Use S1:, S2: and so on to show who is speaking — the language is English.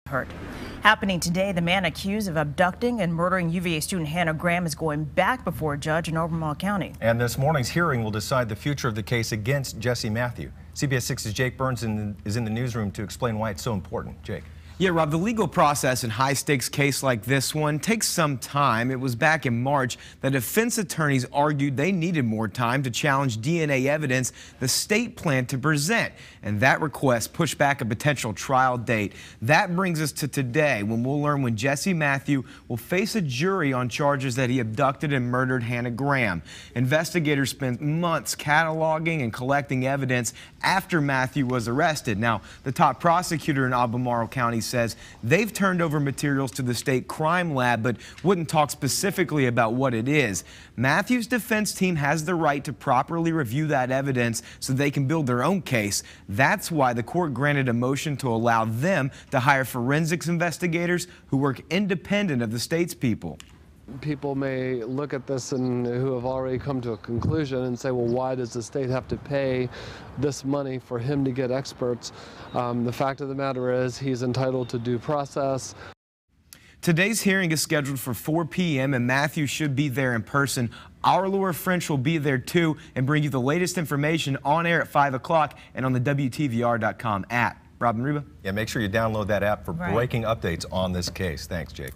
S1: Hurt. Happening today, the man accused of abducting and murdering UVA student Hannah Graham is going back before a judge in Albemarle County.
S2: And this morning's hearing will decide the future of the case against Jesse Matthew. CBS 6's Jake Burns is in the newsroom to explain why it's so important. Jake.
S3: Yeah, Rob, the legal process in high-stakes case like this one takes some time. It was back in March that defense attorneys argued they needed more time to challenge DNA evidence the state planned to present, and that request pushed back a potential trial date. That brings us to today, when we'll learn when Jesse Matthew will face a jury on charges that he abducted and murdered Hannah Graham. Investigators spent months cataloging and collecting evidence after Matthew was arrested. Now, the top prosecutor in Albemarle County says they've turned over materials to the state crime lab, but wouldn't talk specifically about what it is. Matthew's defense team has the right to properly review that evidence so they can build their own case. That's why the court granted a motion to allow them to hire forensics investigators who work independent of the state's people.
S4: People may look at this and who have already come to a conclusion and say, well, why does the state have to pay this money for him to get experts? The fact of the matter is he's entitled to due process.
S3: Today's hearing is scheduled for 4 p.m. and Matthew should be there in person. Our Laura French will be there too and bring you the latest information on air at 5 o'clock and on the WTVR.com app. Robin Reba?
S2: Yeah, make sure you download that app for breaking updates on this case. Thanks, Jake.